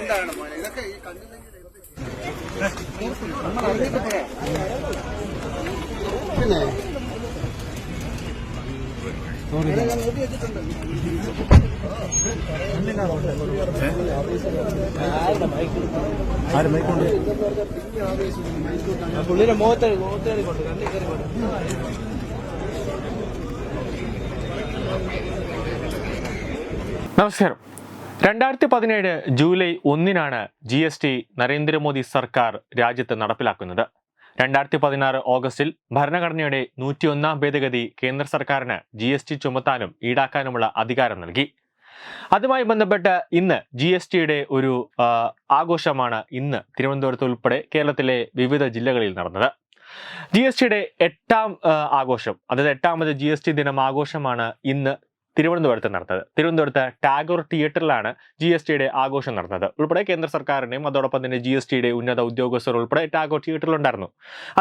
എന്താണ് മോനെ ഇതൊക്കെ ഈ കണ്ടില്ലെങ്കിൽ പിന്നെ പുള്ളിയുടെ മുഖത്തേറി കൊണ്ട് കണ്ടി കയറി കൊണ്ട് നമസ്കാരം. 2017 ജൂലൈ 1 GST നരേന്ദ്രമോദി സർക്കാർ രാജ്യത്ത് നടപ്പിലാക്കുന്നത്. 2016 ഓഗസ്റ്റിൽ ഭരണഘടനയുടെ 101 ഭേദഗതി കേന്ദ്ര സർക്കാരിന് GST ചുമത്താനും ഈടാക്കാനുമുള്ള അധികാരം നൽകി. അതുമായി ബന്ധപ്പെട്ട് ഇന്ന് GSTയുടെ ഒരു ആഘോഷമാണ് ഇന്ന് തിരുവനന്തപുരത്ത് ഉൾപ്പെടെ കേരളത്തിലെ വിവിധ ജില്ലകളിൽ നടന്നത്. GSTയുടെ 8ാം ആഘോഷം, അതായത് 8ാമത് GST ദിനം ആഘോഷമാണ് ഇന്ന് തിരുവനന്തപുരത്ത് നടന്നത്. തിരുവനന്തപുരത്ത് ടാഗോർ തിയേറ്ററിലാണ് GSTയുടെ ആഘോഷം നടന്നത്. ഉൾപ്പെടെ കേന്ദ്ര സർക്കാരിന്റെയും അതോടൊപ്പം തന്നെ GSTയുടെ ഉന്നത ഉദ്യോഗസ്ഥർ ഉൾപ്പെടെ ടാഗോർ തിയേറ്ററിലുണ്ടായിരുന്നു.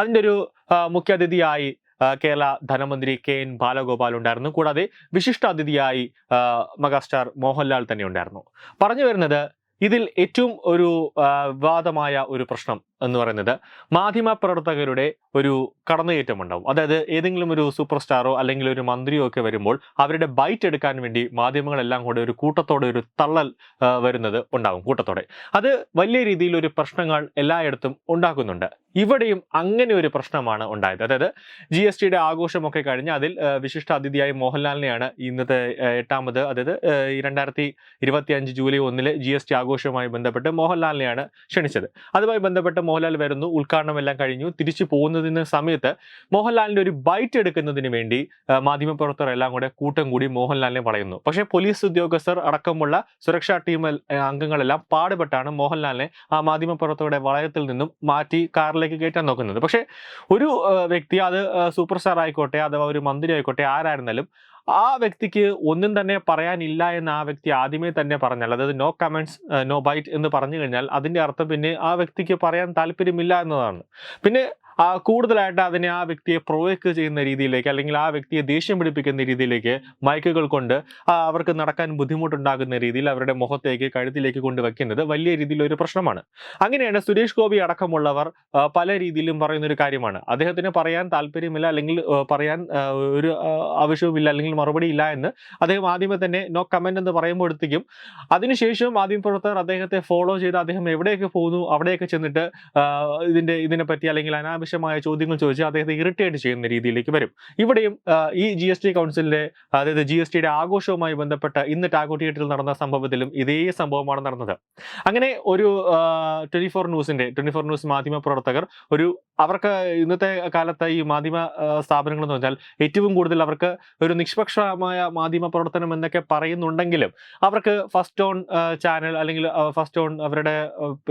അതിൻ്റെ ഒരു മുഖ്യാതിഥിയായി കേരള ധനമന്ത്രി KN ബാലഗോപാൽ ഉണ്ടായിരുന്നു. കൂടാതെ വിശിഷ്ട അതിഥിയായി മെഗാസ്റ്റാർ മോഹൻലാൽ തന്നെ ഉണ്ടായിരുന്നു. പറഞ്ഞു വരുന്നത്, ഇതിൽ ഏറ്റവും ഒരു വിവാദമായ ഒരു പ്രശ്നം എന്ന് പറയുന്നത് മാധ്യമ പ്രവർത്തകരുടെ ഒരു കടന്നുകയറ്റം ഉണ്ടാവും. അതായത് ഏതെങ്കിലും ഒരു സൂപ്പർ സ്റ്റാറോ അല്ലെങ്കിൽ ഒരു മന്ത്രിയോ ഒക്കെ വരുമ്പോൾ അവരുടെ ബൈറ്റ് എടുക്കാൻ വേണ്ടി മാധ്യമങ്ങളെല്ലാം കൂടെ ഒരു കൂട്ടത്തോടെ ഒരു തള്ളൽ വരുന്നത് ഉണ്ടാകും കൂട്ടത്തോടെ. അത് വലിയ രീതിയിൽ ഒരു പ്രശ്നങ്ങൾ എല്ലായിടത്തും ഉണ്ടാക്കുന്നുണ്ട്. ഇവിടെയും അങ്ങനെ ഒരു പ്രശ്നമാണ് ഉണ്ടായത്. അതായത് GSTയുടെ ആഘോഷമൊക്കെ കഴിഞ്ഞ് അതിൽ വിശിഷ്ട അതിഥിയായി മോഹൻലാലിനെയാണ് ഇന്നത്തെ 8ാമത്, അതായത് 2025 ജൂലൈ 1 GST ആഘോഷവുമായി ബന്ധപ്പെട്ട് മോഹൻലാലിനെയാണ് ക്ഷണിച്ചത്. അതുമായി ബന്ധപ്പെട്ട് മോഹൻലാൽ വരുന്നു, ഉദ്ഘാടനം എല്ലാം കഴിഞ്ഞു. തിരിച്ചു പോകുന്നതിന് സമയത്ത് മോഹൻലാലിന്റെ ഒരു ബൈറ്റ് എടുക്കുന്നതിന് വേണ്ടി മാധ്യമപ്രവർത്തകർ എല്ലാം കൂടെ കൂട്ടം കൂടി മോഹൻലാലിനെ വളയുന്നു. പക്ഷേ പോലീസ് ഉദ്യോഗസ്ഥർ അടക്കമുള്ള സുരക്ഷാ ടീം അംഗങ്ങളെല്ലാം പാടുപെട്ടാണ് മോഹൻലാലിനെ ആ മാധ്യമപ്രവർത്തകരുടെ വളയത്തിൽ നിന്നും മാറ്റി കാറിലേക്ക് കയറ്റാൻ നോക്കുന്നത്. പക്ഷേ ഒരു വ്യക്തി, അത് സൂപ്പർ സ്റ്റാർ ആയിക്കോട്ടെ അഥവാ ഒരു മന്ത്രി ആയിക്കോട്ടെ ആരായിരുന്നാലും, ആ വ്യക്തിക്ക് ഒന്നും തന്നെ പറയാനില്ല എന്ന് ആ വ്യക്തി ആദ്യമേ തന്നെ പറഞ്ഞാൽ, അതായത് നോ കമന്റ്സ് നോ ബൈറ്റ് എന്ന് പറഞ്ഞു കഴിഞ്ഞാൽ അതിന്റെ അർത്ഥം പിന്നെ ആ വ്യക്തിക്ക് പറയാൻ താല്പര്യമില്ല എന്നതാണ്. പിന്നെ കൂടുതലായിട്ട് അതിനെ ആ വ്യക്തിയെ പ്രൊവോക്ക് ചെയ്യുന്ന രീതിയിലേക്ക്, അല്ലെങ്കിൽ ആ വ്യക്തിയെ ദേഷ്യം പിടിപ്പിക്കുന്ന രീതിയിലേക്ക് മൈക്കുകൾ കൊണ്ട് അവർക്ക് നടക്കാൻ ബുദ്ധിമുട്ടുണ്ടാകുന്ന രീതിയിൽ അവരുടെ മുഖത്തേക്ക് കഴുത്തിലേക്ക് കൊണ്ടുവയ്ക്കുന്നത് വലിയ രീതിയിൽ ഒരു പ്രശ്നമാണ്. അങ്ങനെയാണ് സുരേഷ് ഗോപി അടക്കമുള്ളവർ പല രീതിയിലും പറയുന്ന ഒരു കാര്യമാണ്. അദ്ദേഹത്തിന് പറയാൻ താല്പര്യമില്ല, അല്ലെങ്കിൽ പറയാൻ ഒരു ആവശ്യവുമില്ല, അല്ലെങ്കിൽ മറുപടി ഇല്ല എന്ന് അദ്ദേഹം ആദ്യമേ തന്നെ നോ കമന്റ് എന്ന് പറയുമ്പോഴത്തേക്കും അതിനുശേഷം മാധ്യമപ്രവർത്തകർ അദ്ദേഹത്തെ ഫോളോ ചെയ്ത് അദ്ദേഹം എവിടെയൊക്കെ പോകുന്നു അവിടെയൊക്കെ ചെന്നിട്ട് ഇതിനെപ്പറ്റി അല്ലെങ്കിൽ അനാവശ്യമായ ചോദ്യങ്ങൾ ചോദിച്ച് അദ്ദേഹത്തെ ഇറിറ്റേറ്റ് ചെയ്യുന്ന രീതിയിലേക്ക് വരും. ഇവിടെയും ഈ GST കൗൺസിലിന്റെ, അതായത് GSTയുടെ ആഘോഷവുമായി ബന്ധപ്പെട്ട് ഇന്ന് ടാഗോർ തിയേറ്ററിൽ നടന്ന സംഭവത്തിലും ഇതേ സംഭവമാണ് നടന്നത്. അങ്ങനെ ഒരു 24 ന്യൂസ് മാധ്യമ പ്രവർത്തകർ അവർക്ക് ഇന്നത്തെ കാലത്ത് ഈ മാധ്യമ സ്ഥാപനങ്ങൾ എന്ന് പറഞ്ഞാൽ ഏറ്റവും കൂടുതൽ അവർക്ക് ഒരു നിഷ്പക്ഷമായ മാധ്യമ പ്രവർത്തനം എന്നൊക്കെ പറയുന്നുണ്ടെങ്കിലും അവർക്ക് ഫസ്റ്റ് ഓൺ ചാനൽ അല്ലെങ്കിൽ ഫസ്റ്റ് ഓൺ അവരുടെ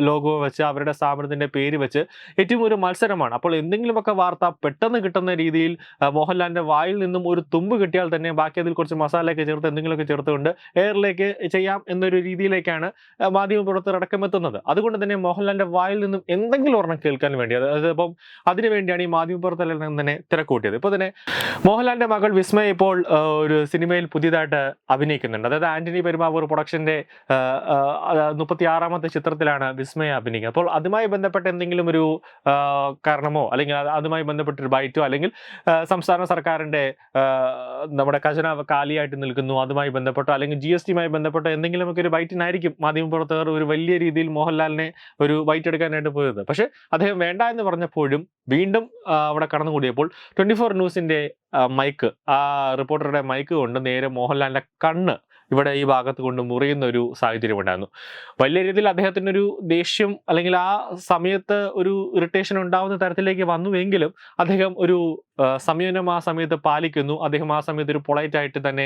ലോഗോ വെച്ച് അവരുടെ സ്ഥാപനത്തിന്റെ പേര് വെച്ച് ഏറ്റവും ഒരു മത്സരമാണ്. അപ്പോൾ എന്തെങ്കിലുമൊക്കെ വാർത്ത പെട്ടെന്ന് കിട്ടുന്ന രീതിയിൽ മോഹൻലാലിന്റെ വായിൽ നിന്നും ഒരു തുമ്പ് കിട്ടിയാൽ തന്നെ ബാക്കി അതിൽ കുറച്ച് മസാലയൊക്കെ ചേർത്ത് എന്തെങ്കിലുമൊക്കെ ചേർത്തുകൊണ്ട് എയറിലേക്ക് ചെയ്യാം എന്നൊരു രീതിയിലേക്കാണ് മാധ്യമ പ്രവർത്തകർ അടക്കം എത്തുന്നത്. അതുകൊണ്ട് തന്നെ മോഹൻലാലിന്റെ വായിൽ നിന്നും എന്തെങ്കിലും ഒരെണ്ണം കേൾക്കാൻ വേണ്ടി, അതായത് ഇപ്പം അതിനുവേണ്ടിയാണ് ഈ മാധ്യമ പ്രവർത്തകർ തന്നെ തിരക്കൂട്ടിയത്. ഇപ്പോൾ തന്നെ മോഹൻലാലിന്റെ മകൾ വിസ്മയ ഇപ്പോൾ ഒരു സിനിമയിൽ പുതിയതായിട്ട് അഭിനയിക്കുന്നുണ്ട്. അതായത് ആന്റണി പെരുമ്പാവൂർ പ്രൊഡക്ഷന്റെ 36ാമത്തെ ചിത്രത്തിലാണ് വിസ്മയ അഭിനയിക്കുന്നത്. അപ്പോൾ അതുമായി ബന്ധപ്പെട്ട എന്തെങ്കിലും ഒരു കാരണമോ അല്ലെങ്കിൽ അതുമായി ബന്ധപ്പെട്ടൊരു ബൈറ്റോ, അല്ലെങ്കിൽ സംസ്ഥാന സർക്കാരിന്റെ നമ്മുടെ ഖജനാവ് കാലിയായിട്ട് നിൽക്കുന്നു അതുമായി ബന്ധപ്പെട്ടോ, അല്ലെങ്കിൽ GSTയുമായി ബന്ധപ്പെട്ടോ എന്തെങ്കിലുമൊക്കെ ഒരു ബൈറ്റിനായിരിക്കും മാധ്യമപ്രവർത്തകർ ഒരു വലിയ രീതിയിൽ മോഹൻലാലിനെ ഒരു ബൈറ്റ് എടുക്കാനായിട്ട് പോയത്. പക്ഷെ അദ്ദേഹം വേണ്ട എന്ന് പറഞ്ഞപ്പോഴും വീണ്ടും അവിടെ കടന്നുകൂടിയപ്പോൾ 24 ന്യൂസിന്റെ മൈക്ക്, ആ റിപ്പോർട്ടറുടെ മൈക്ക് കൊണ്ട് നേരെ മോഹൻലാലിന്റെ കണ്ണ് ഇവിടെ ഈ ഭാഗത്ത് കൊണ്ട് മുറിയുന്ന ഒരു സാഹചര്യം ഉണ്ടായിരുന്നു. വലിയ രീതിയിൽ അദ്ദേഹത്തിന് ഒരു ദേഷ്യം അല്ലെങ്കിൽ ആ സമയത്ത് ഒരു ഇറിറ്റേഷൻ ഉണ്ടാവുന്ന തരത്തിലേക്ക് വന്നുവെങ്കിലും അദ്ദേഹം ഒരു സംയമനം ആ സമയത്ത് പാലിക്കുന്നു. അദ്ദേഹം ആ സമയത്ത് ഒരു പൊളൈറ്റ് ആയിട്ട് തന്നെ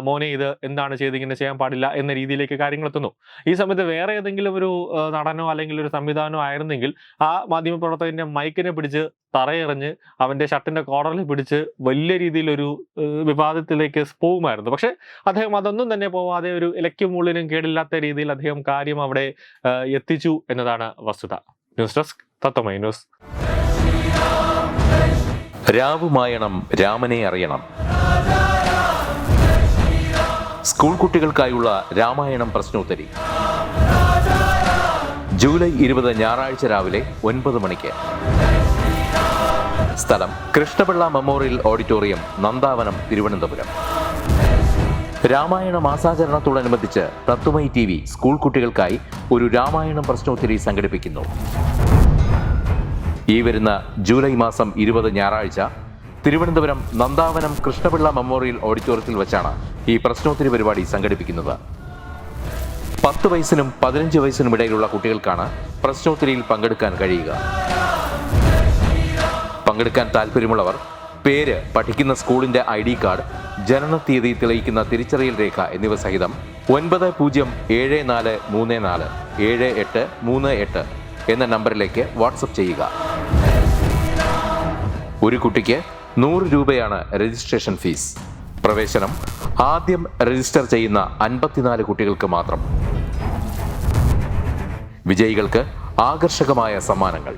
മോനെ ഇത് എന്താണ് ചെയ്ത് ഇങ്ങനെ ചെയ്യാൻ പാടില്ല എന്ന രീതിയിലേക്ക് കാര്യങ്ങൾ എത്തുന്നു. ഈ സമയത്ത് വേറെ ഏതെങ്കിലും ഒരു നടനോ അല്ലെങ്കിൽ ഒരു സംവിധാനമോ ആയിരുന്നെങ്കിൽ ആ മാധ്യമപ്രവർത്തകന്റെ മൈക്കിനെ പിടിച്ച് തറയെറിഞ്ഞ് അവന്റെ ഷർട്ടിന്റെ കോളറിൽ പിടിച്ച് വലിയ രീതിയിലൊരു വിവാദത്തിലേക്ക് പോകുമായിരുന്നു. പക്ഷെ അദ്ദേഹം അതൊന്നും തന്നെ പോവാതെ ഒരു ഇലയ്ക്കും ഉള്ളിനും കേടില്ലാത്ത രീതിയിൽ അദ്ദേഹം കാര്യം അവിടെ എത്തിച്ചു എന്നതാണ് വസ്തുത. ന്യൂസ് ഡെസ്ക് തത്വമൈ ന്യൂസ്. രാവുമായണം രാമനെ അറിയണം. സ്കൂൾ കുട്ടികൾക്കായുള്ള രാമായണം പ്രശ്നോത്തരി ജൂലൈ 20 ഞായറാഴ്ച രാവിലെ 9 മണിക്ക്. സ്ഥലം കൃഷ്ണപിള്ള മെമ്മോറിയൽ ഓഡിറ്റോറിയം, നന്ദാവനം, തിരുവനന്തപുരം. രാമായണ മാസാചരണത്തോടനുബന്ധിച്ച് തത്വമൈ TV സ്കൂൾ കുട്ടികൾക്കായി ഒരു രാമായണം പ്രശ്നോത്തരി സംഘടിപ്പിക്കുന്നു. ഈ വരുന്ന ജൂലൈ മാസം 20 ഞായറാഴ്ച തിരുവനന്തപുരം നന്ദാവനം കൃഷ്ണപിള്ള മെമ്മോറിയൽ ഓഡിറ്റോറിയത്തിൽ വെച്ചാണ് ഈ പ്രശ്നോത്തരി പരിപാടി സംഘടിപ്പിക്കുന്നത്. 10 വയസ്സിനും 15 വയസ്സിനും ഇടയിലുള്ള കുട്ടികൾക്കാണ് പ്രശ്നോത്തരിയിൽ പങ്കെടുക്കാൻ കഴിയുക. പങ്കെടുക്കാൻ താല്പര്യമുള്ളവർ പേര്, പഠിക്കുന്ന സ്കൂളിന്റെ ID കാർഡ്, ജനനത്തീയതി തെളിയിക്കുന്ന തിരിച്ചറിയൽ രേഖ എന്നിവ സഹിതം 9034347838 എന്ന നമ്പറിലേക്ക് വാട്സപ്പ് ചെയ്യുക. ഒരു കുട്ടിക്ക് 100 രൂപയാണ് രജിസ്ട്രേഷൻ ഫീസ്. പ്രവേശനം ആദ്യം രജിസ്റ്റർ ചെയ്യുന്ന 54 കുട്ടികൾക്ക് മാത്രം. വിജയികൾക്ക് ആകർഷകമായ സമ്മാനങ്ങൾ.